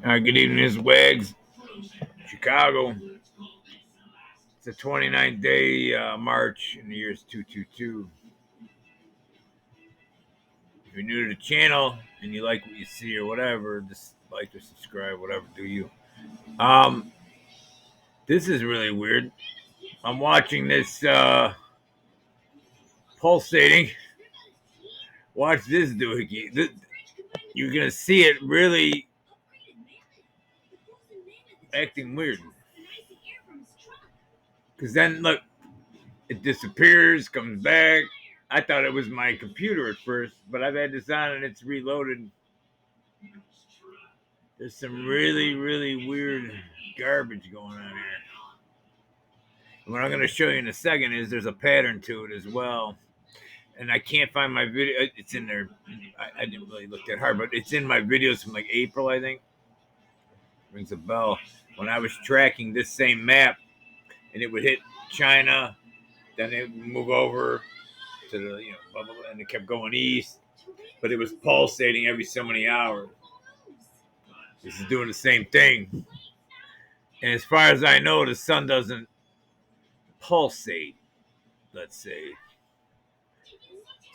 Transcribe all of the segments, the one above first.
Good evening, this is Wags, Chicago. It's the 29th day, March, in the year's 222. If you're new to the channel and you like what you see or whatever, just like or subscribe, whatever, do you. Um, this is really weird. I'm watching this pulsating. Watch this doohickey. You're gonna see it really acting weird. Cause then look, it disappears, comes back. I thought it was my computer at first, but I've had this on and it's reloaded. There's some really, really weird garbage going on here. And what I'm going to show you in a second is there's a pattern to it as well. And I can't find my video. It's in there. I didn't really look that hard, but it's in my videos from like April, I think. Rings a bell. When I was tracking this same map, and it would hit China, then it would move over to the, blah, blah, blah, and it kept going east, but it was pulsating every so many hours. This is doing the same thing. And as far as I know, the sun doesn't pulsate, let's say.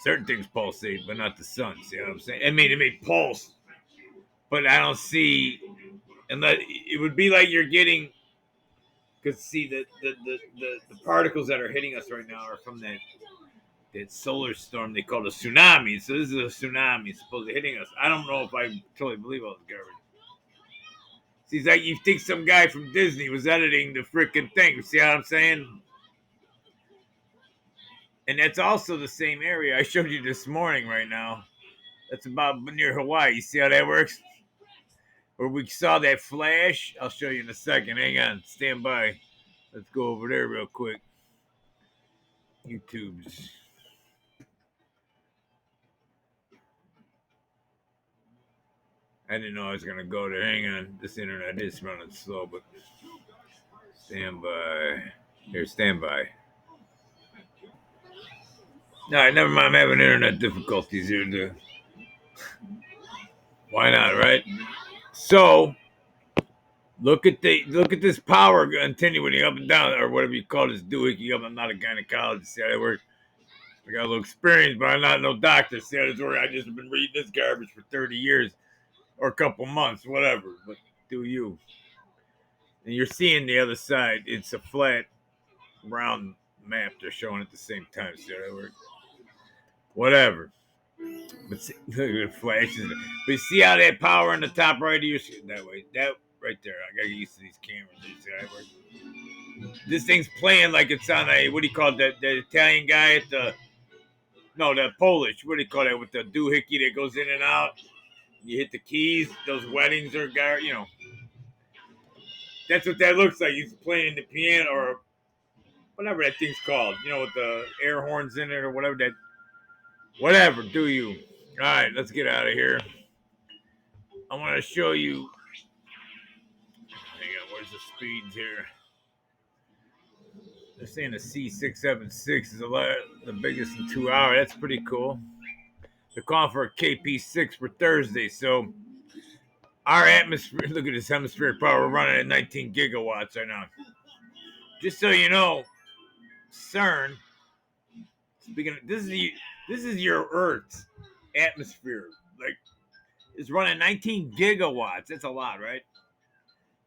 Certain things pulsate, but not the sun. See what I'm saying? I mean, it may pulse, but I don't see, unless it would be like you're getting, because see, the particles that are hitting us right now are from that solar storm they call a tsunami. So this is a tsunami supposedly hitting us. I don't know if I totally believe all this garbage. See, it's like you think some guy from Disney was editing the freaking thing. See what I'm saying? And that's also the same area I showed you this morning right now. That's about near Hawaii. You see how that works? Where we saw that flash. I'll show you in a second. Hang on. Stand by. Let's go over there real quick. YouTube's. I didn't know I was going to go there. Hang on. This internet is running slow, but stand by. Here, stand by. All right, never mind. I'm having internet difficulties here, too. Why not, right? So, look at this power continuing up and down, or whatever you call this doohickey up. I'm not a gynecologist. See how that works? I got a little experience, but I'm not no doctor. See how this works? I just been reading this garbage for 30 years or a couple months, whatever. But do you? And you're seeing the other side. It's a flat, round map they're showing at the same time. See how that works? Whatever. But see, look at the flashes. But you see how that power on the top right of your screen? That way. That right there. I gotta get used to these cameras. You see how that works? This thing's playing like it's on a, what do you call it, the Italian guy at the, no, the Polish, what do you call that, with the doohickey that goes in and out? You hit the keys, those weddings are, that's what that looks like. He's playing the piano or whatever that thing's called, with the air horns in it or whatever that, whatever, do you? All right, let's get out of here. I want to show you, hang on, where's the speeds here? They're saying the C676 is the biggest in 2 hours. That's pretty cool. They're calling for a KP6 for Thursday. So our atmosphere, look at this hemispheric power. We're running at 19 gigawatts right now. Just so you know, CERN, speaking of, this is your Earth's atmosphere. Like, it's running 19 gigawatts. That's a lot, right?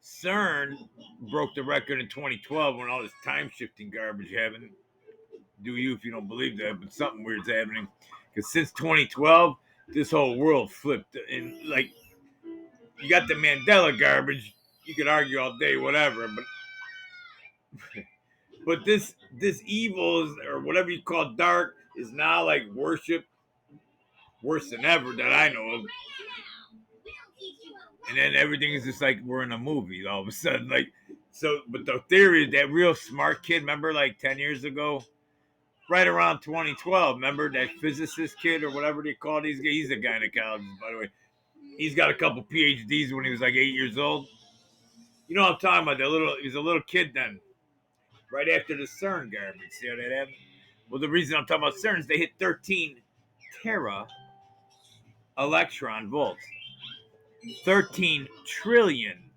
CERN broke the record in 2012 when all this time shifting garbage happened. Do you if you don't believe that, but something weird's happening. Because since 2012, this whole world flipped. And, like, you got the Mandela garbage. You could argue all day, whatever, but this evil is, or whatever you call dark, is now like worship worse than ever that I know of. And then everything is just like we're in a movie all of a sudden. Like, so, but the theory is that real smart kid, remember, like 10 years ago, right around 2012, remember that physicist kid or whatever they call these guys? He's a gynecologist, by the way. He's got a couple PhDs when he was like 8 years old. You know what I'm talking about? He was a little kid then, right after the CERN garbage. See how that happened? Well, the reason I'm talking about CERN is they hit 13 tera electron volts. 13 trillion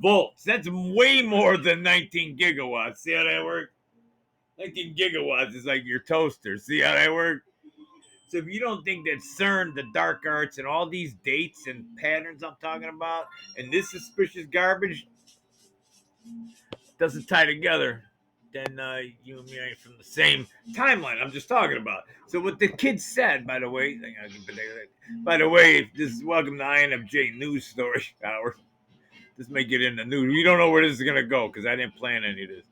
volts. That's way more than 19 gigawatts. See how that works? 19 gigawatts is like your toaster. See how that works? So if you don't think that CERN, the dark arts, and all these dates and patterns I'm talking about, and this suspicious garbage doesn't tie together, then you and me ain't from the same timeline I'm just talking about. So what the kid said, by the way, this is welcome to INFJ News Story Hour. This may get in the news. We don't know where this is gonna go because I didn't plan any of this.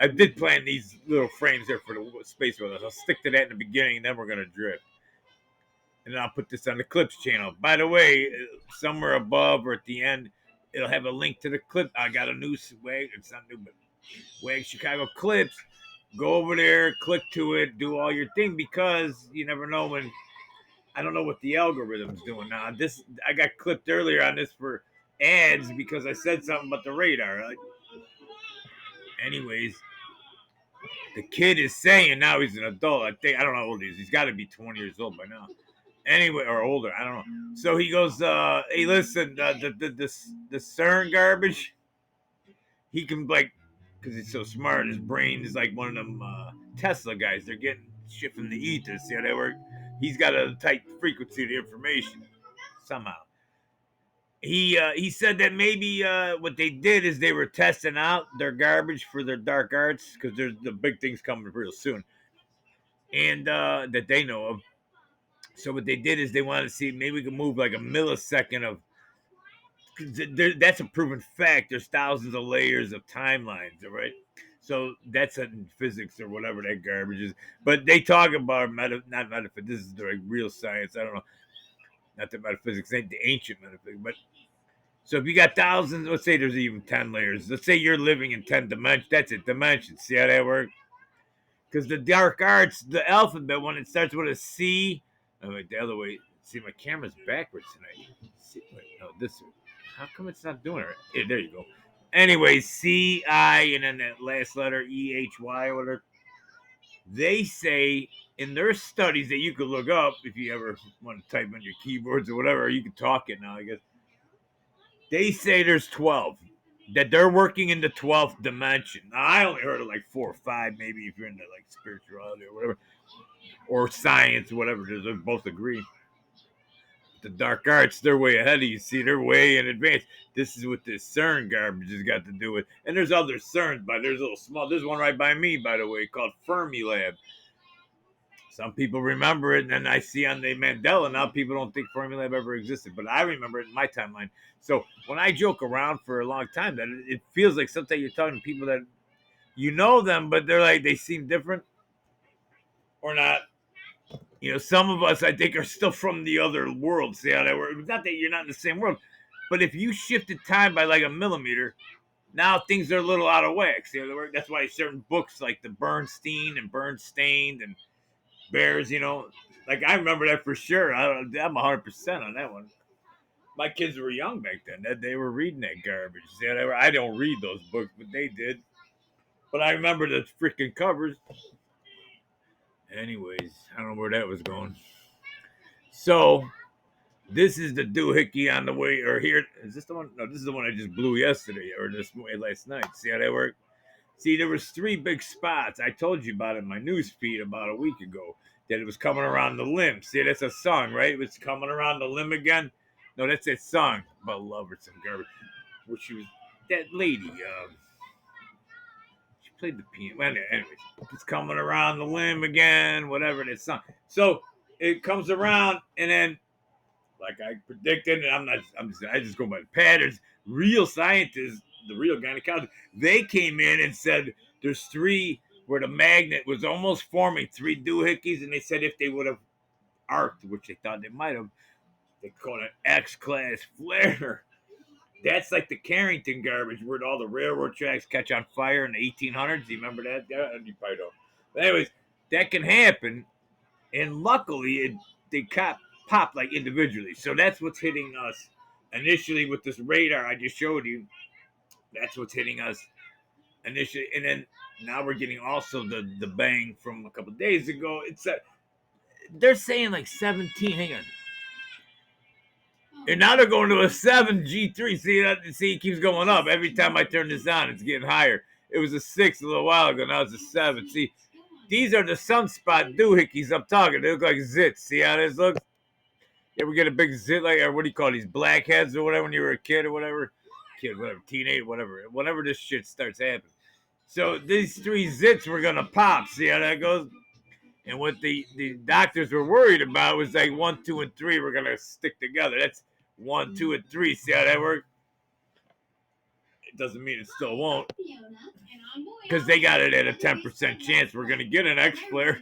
I did plan these little frames there for the space weather. I'll stick to that in the beginning, and then we're gonna drift. And then I'll put this on the clips channel. By the way, somewhere above or at the end, it'll have a link to the clip. I got a new swag. It's not new, but Wagschicago clips. Go over there, click to it, do all your thing because you never know when. I don't know what the algorithm's doing now. This I got clipped earlier on this for ads because I said something about the radar. Anyways, the kid is saying now he's an adult. I don't know how old he is. He's got to be 20 years old by now. Anyway, or older. I don't know. So he goes, "Hey, listen, the CERN garbage. He can like, because he's so smart. His brain is like one of them Tesla guys. They're getting shit from the ether. See how they work? He's got a tight frequency of the information somehow." He said that maybe what they did is they were testing out their garbage for their dark arts because there's the big things coming real soon, and that they know of. So what they did is they wanted to see maybe we could move like a millisecond of. That's a proven fact. There's thousands of layers of timelines, all right? So that's in physics or whatever that garbage is. But they talk about not metaphysics. This is like real science. I don't know. Not that metaphysics ain't the ancient metaphysics, but so if you got thousands, let's say there's even 10 layers. Let's say you're living in 10 dimensions. That's it, dimensions. See how that works? Because the dark arts, the alphabet, when it starts with a C, oh, wait, the other way. See, my camera's backwards tonight. See, wait, no, this way. How come it's not doing it? Yeah, there you go. Anyway, C, I, and then that last letter, E, H, Y, or whatever. They say in their studies that you could look up if you ever want to type on your keyboards or whatever, you can talk it now, I guess. They say there's 12, that they're working in the 12th dimension. Now, I only heard of like 4 or 5, maybe if you're into like spirituality or whatever, or science, whatever it is. They both agree. The dark arts, they're way ahead of you. See, they're way in advance. This is what this CERN garbage has got to do with. And there's other CERNs, but there's a little small. There's one right by me, by the way, called Fermi Lab. Some people remember it, and then I see on the Mandela now people don't think Fermi Lab ever existed, but I remember it in my timeline. So when I joke around for a long time, that it feels like sometimes you're talking to people that you know them, but they're like they seem different or not. You know, some of us I think are still from the other world. See how that works? Not that you're not in the same world, but if you shifted time by like a millimeter, now things are a little out of whack. See how that works? That's why certain books like the Bernstein and Bernstein and Bears, you know, like I remember that for sure. I'm 100% on that one. My kids were young back then. They were reading that garbage. See, I don't read those books, but they did. But I remember the freaking covers. Anyways, I don't know where that was going. So this is the doohickey on the way, or here. Is this the one? No, this is the one I just blew yesterday, or this last night. See how that worked? See, there was 3 big spots. I told you about it in my news feed about a week ago that it was coming around the limb. See, that's a song, right? It was coming around the limb again. No, that's that song about love or some garbage. Where she was that lady. She played the piano. Well, anyways, it's coming around the limb again. Whatever that song. So it comes around, and then like I predicted, and I just go by the patterns. Real scientists, the real gynecologists, they came in and said there's 3 where the magnet was almost forming 3 doohickeys, and they said if they would have arced, which they thought they might have, they called it X-class flare. That's like the Carrington garbage where all the railroad tracks catch on fire in the 1800s. Do you remember that? Yeah, you probably don't. But anyways, that can happen, and luckily they pop like individually. So that's what's hitting us initially with this radar I just showed you. That's what's hitting us initially, and then now we're getting also the bang from a couple of days ago. They're saying like 17. Hang on. And now they're going to a 7 G3. See, it keeps going up. Every time I turn this on, it's getting higher. It was a 6 a little while ago. Now it's a 7. See, these are the sunspot doohickeys I'm talking. They look like zits. See how this looks? You ever get a big zit like, or what do you call these, blackheads or whatever when you were a kid or whatever? Kid, whatever, teenage, whatever. Whenever this shit starts happening. So these 3 zits were going to pop. See how that goes? And what the doctors were worried about was like 1, 2, and 3 were going to stick together. That's 1, 2, and 3. See how that works? It doesn't mean it still won't. Because they got it at a 10% chance we're going to get an X flare.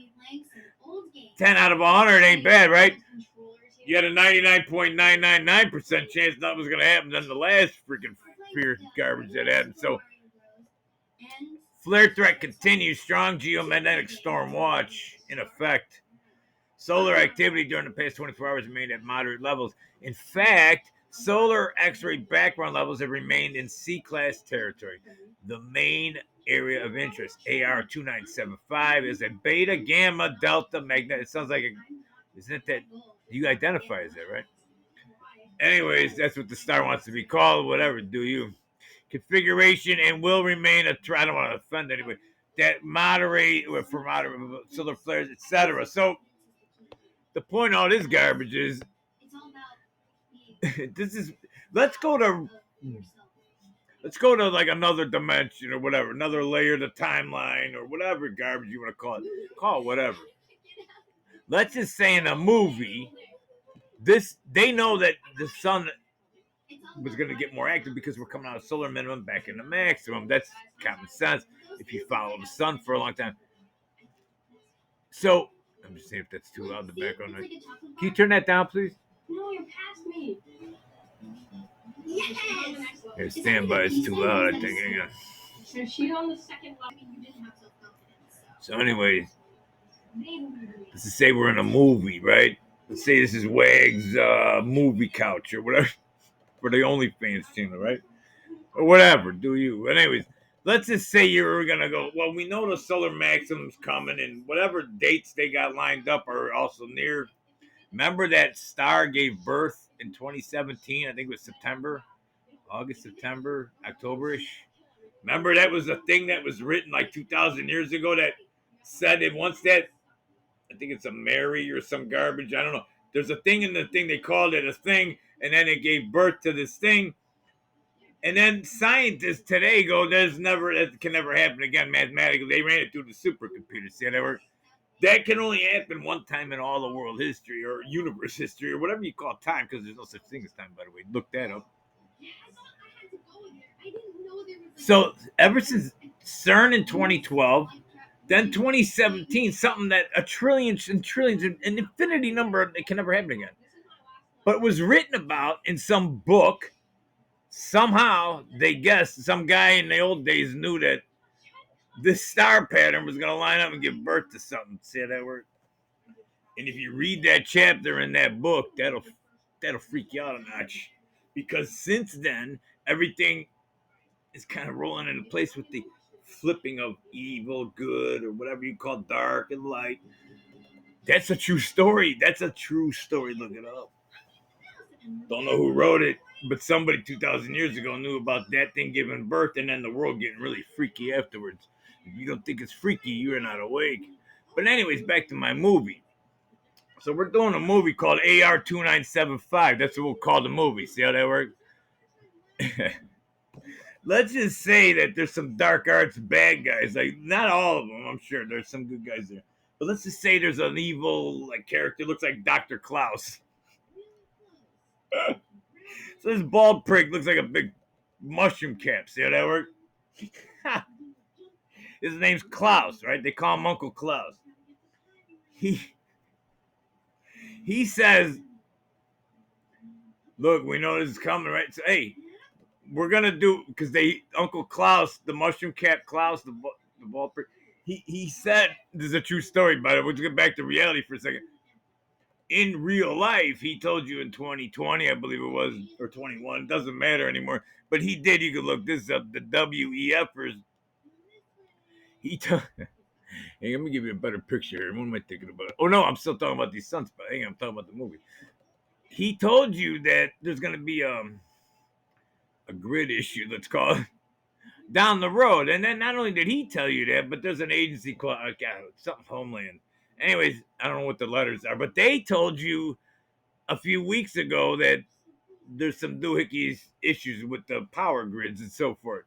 10 out of 100 ain't bad, right? You had a 99.999% chance nothing was going to happen. Then the last freaking fear garbage that happened. So, flare threat continues. Strong geomagnetic storm watch in effect. Solar activity during the past 24 hours remained at moderate levels. In fact, solar X-ray background levels have remained in C-class territory. The main area of interest, AR2975, is a beta, gamma, delta magnetic. It sounds like isn't it that you identify as that, right? Anyways, that's what the star wants to be called. Whatever, do you? Configuration and will remain a. I don't want to offend anybody. That moderate for moderate solar flares, etc. So the point of all this garbage is this is let's go to like another dimension or whatever, another layer of the timeline or whatever garbage you want to call it. Call it whatever. Let's just say in a movie, they know that the sun was going to get more active because we're coming out of solar minimum back into maximum. That's common sense if you follow the sun for a long time. So I'm just saying if that's too loud in the background. Can you turn that down, please? No, you're past me. Yes. Here, stand by. It's too loud. I think. Hang on. So she's on the second level. So, anyways, let's just say we're in a movie, right? Let's say this is Wags movie couch or whatever for the OnlyFans channel, right? Or whatever. Do you? But anyways, let's just say you're gonna go. Well, we know the solar maximum's coming, and whatever dates they got lined up are also near. Remember that star gave birth in 2017? I think it was September, August, September, October-ish. Remember that was a thing that was written like 2,000 years ago that said that once that, I think it's a Mary or some garbage, I don't know. There's a thing in the thing, they called it a thing, and then it gave birth to this thing. And then scientists today go, that can never happen again mathematically. They ran it through the supercomputer. See, that can only happen one time in all of world history or universe history or whatever you call time, because there's no such thing as time, by the way. Look that up. So ever since CERN in 2012, then 2017, something that a trillions and trillions, an infinity number that can never happen again. But was written about in some book. Somehow they guessed, some guy in the old days knew that this star pattern was going to line up and give birth to something. See how that works? And if you read that chapter in that book, that'll freak you out a notch. Because since then, everything is kind of rolling into place with the flipping of evil, good, or whatever you call dark and light. That's a true story. That's a true story. Look it up. Don't know who wrote it, but somebody 2,000 years ago knew about that thing giving birth and then the world getting really freaky afterwards. If you don't think it's freaky, you're not awake. But anyways, back to my movie. So we're doing a movie called AR2975. That's what we'll call the movie. See how that works? Let's just say that there's some dark arts bad guys. Like, not all of them, I'm sure. There's some good guys there. But let's just say there's an evil character. Looks like Dr. Klaus. So this bald prick looks like a big mushroom cap. See how that works? His name's Klaus, right? They call him Uncle Klaus. He says, look, we know this is coming, right? So, hey, we're going to do, because Uncle Klaus, the mushroom cap Klaus, the bald prick, he said, this is a true story, by the way. Let's get back to reality for a second. In real life, he told you in 2020, I believe it was, or 21, it doesn't matter anymore. But he did, you can look this up, the WEFers. Hey, let me give you a better picture here. What am I thinking about? Oh, no, I'm still talking about these sunspots. Hang on, I'm talking about the movie. he told you that there's going to be a grid issue, let's call it, down the road. And then not only did he tell you that, but there's an agency called something Homeland. Anyways, I don't know what the letters are, but they told you a few weeks ago that there's some doohickeys issues with the power grids and so forth.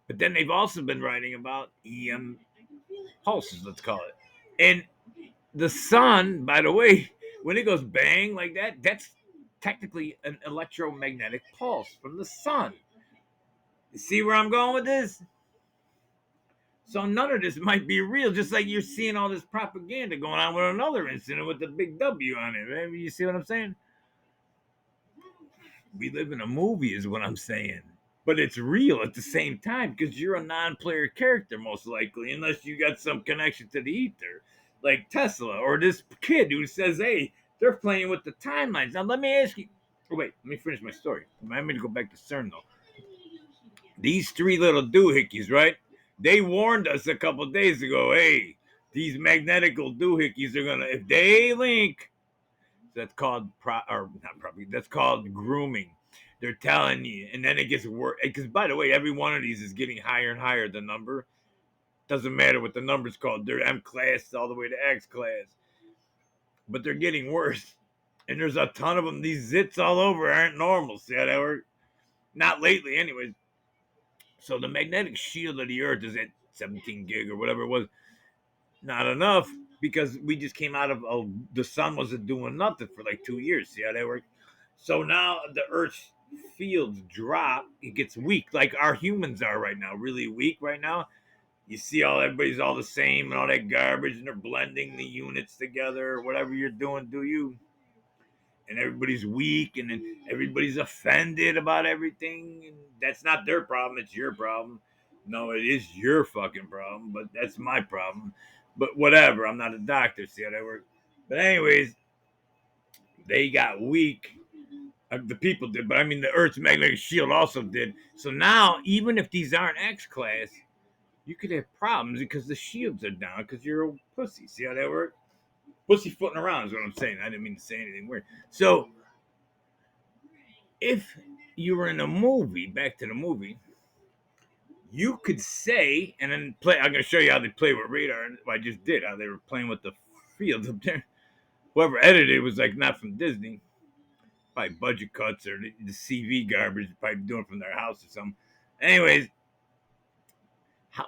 But then they've also been writing about EM pulses, let's call it. And the sun, by the way, when it goes bang like that, that's technically an electromagnetic pulse from the sun. You see where I'm going with this? So none of this might be real, just like you're seeing all this propaganda going on with another incident with the big W on it. Right? You see what I'm saying? We live in a movie, is what I'm saying. But it's real at the same time because you're a non-player character, most likely, unless you got some connection to the ether, like Tesla or this kid who says, "Hey, they're playing with the timelines." Now, let me ask you. Oh, wait, let me finish my story. I'm going to go back to CERN though. These three little doohickeys, right? They warned us a couple days ago. Hey, these magnetical doohickeys are gonna, if they link, that's called or not probably, that's called grooming. They're telling you, and then it gets worse. Because by the way, every one of these is getting higher and higher. The number doesn't matter what the number's called. They're M class all the way to X class, but they're getting worse. And there's a ton of them. These zits all over aren't normal. See how that works? Not lately, anyways. So the magnetic shield of the Earth is at 17 gig or whatever it was. Not enough because we just came out of the sun wasn't doing nothing for like 2 years. See how that works? So now the Earth's fields drop. It gets weak, like our humans are right now, really weak right now. You see, everybody's all the same and all that garbage, and they're blending the units together. Whatever you're doing, do you? And everybody's weak, and then everybody's offended about everything. And that's not their problem; it's your problem. No, it is your fucking problem, but that's my problem. But whatever, I'm not a doctor. See how that works? But anyways, they got weak. The people did, but I mean, the Earth's magnetic shield also did. So now, even if these aren't X class, you could have problems because the shields are down because you're a pussy. See how that works? Pussyfooting around is what I'm saying. I didn't mean to say anything weird. So if you were in a movie, back to the movie, you could say, and then play. I'm going to show you how they play with radar. I just did how they were playing with the fields up there. Whoever edited it was like not from Disney, probably budget cuts or the CV garbage, probably doing it from their house or something. Anyways,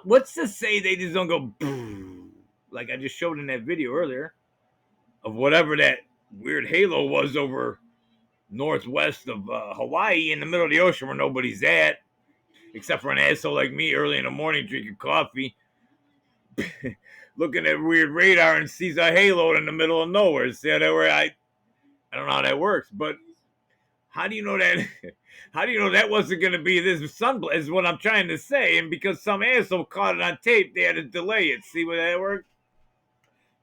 what's to say they just don't go like I just showed in that video earlier of whatever that weird halo was over northwest of Hawaii in the middle of the ocean where nobody's at, except for an asshole like me early in the morning drinking coffee, looking at weird radar and sees a halo in the middle of nowhere. See how that where I don't know how that works, but how do you know that? How do you know that wasn't going to be this sunblast? Is what I'm trying to say. And because some asshole caught it on tape, they had to delay it. See what that works?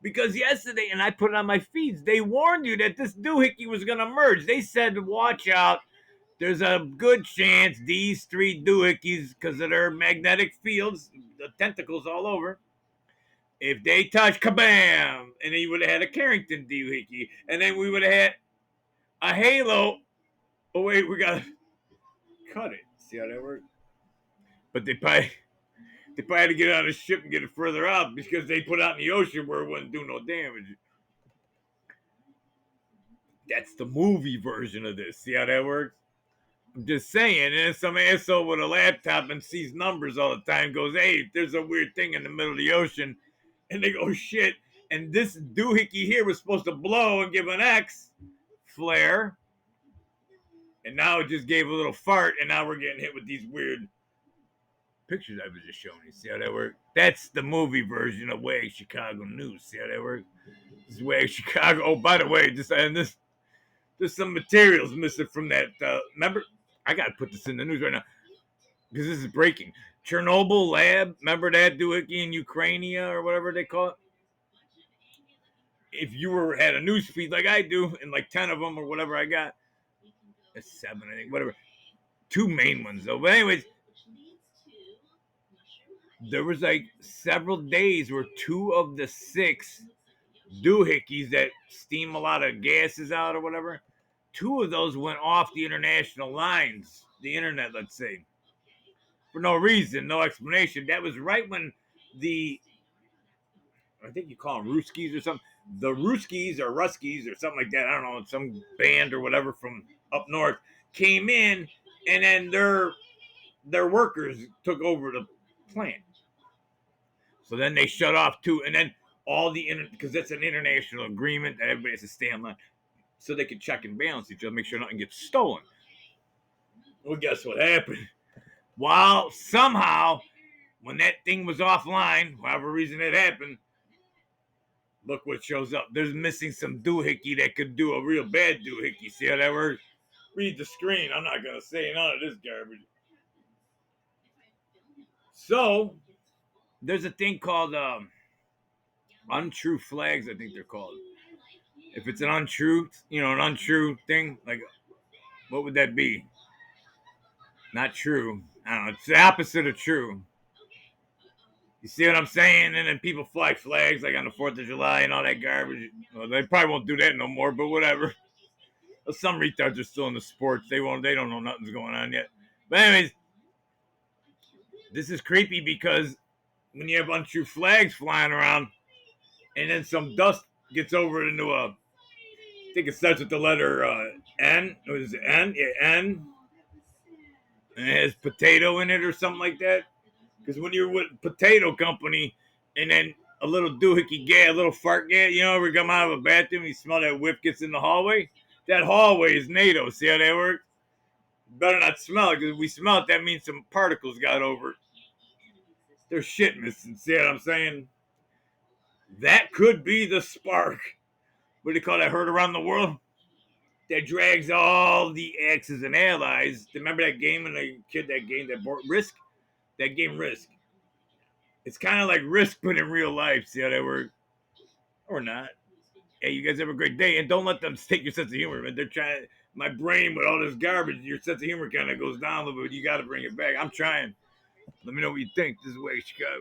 Because yesterday, and I put it on my feeds, they warned you that this doohickey was going to merge. They said, watch out. There's a good chance these three doohickeys, because of their magnetic fields, the tentacles all over, if they touch, kabam! And then you would have had a Carrington doohickey. And then we would have had a halo. Oh, wait, we got to cut it. See how that works? But they probably had to get on a ship and get it further out because they put it out in the ocean where it wouldn't do no damage. That's the movie version of this. See how that works? I'm just saying. And then some asshole with a laptop and sees numbers all the time goes, hey, there's a weird thing in the middle of the ocean. And they go, shit. And this doohickey here was supposed to blow and give an X flare. And now it just gave a little fart. And now we're getting hit with these weird pictures I was just showing you. See how that works? That's the movie version of Wagschicago News. See how that works? This is Wagschicago. Oh, by the way, there's some materials missing from that. Remember, I got to put this in the news right now because this is breaking. Chernobyl lab. Remember that doohickey in Ukraine or whatever they call it? If you had a news feed like I do, and like 10 of them or whatever I got, it's 7, I think, whatever. 2 main ones though. But anyways, there was like several days where 2 of the 6 doohickeys that steam a lot of gases out or whatever, 2 of those went off the international lines, the internet, let's say, for no reason, no explanation. That was right when the, I think you call them Ruskies or something. The Ruskies or Ruskies or something like that. I don't know, some band or whatever from up north came in, and then their workers took over the plant. So then they shut off too, and then all the because that's an international agreement that everybody has to stay online, so they can check and balance each other, make sure nothing gets stolen. Well, guess what happened? While somehow, when that thing was offline, whatever reason it happened, look what shows up. There's missing some doohickey that could do a real bad doohickey. See how that works? Read the screen. I'm not gonna say none of this garbage. So there's a thing called untrue flags. I think they're called. If it's an untrue, an untrue thing, like what would that be? Not true. I don't know. It's the opposite of true. You see what I'm saying? And then people fly flags like on the 4th of July and all that garbage. Well, they probably won't do that no more, but whatever. Some retards are still in the sports. They don't know nothing's going on yet. But anyways, this is creepy because when you have untrue flags flying around and then some dust gets over into I think it starts with the letter N. What is it? N? Yeah, N. And it has potato in it or something like that. Because when you're with potato company and then a little doohickey gas, a little fart gas, we come out of a bathroom, you smell that whiff gets in the hallway. That hallway is NATO. See how that works? Better not smell it, because if we smell it, that means some particles got over it. There's shit missing. See what I'm saying? That could be the spark. What do you call that? Heard around the world? That drags all the Axis and allies. Remember that game and the kid that game that Risk? That game Risk. It's kind of like Risk, but in real life. See how that works? Or not. Hey, you guys have a great day, and don't let them take your sense of humor, man. They're trying. My brain with all this garbage, your sense of humor kind of goes down a little bit. You got to bring it back. I'm trying. Let me know what you think. This is Wagschicago.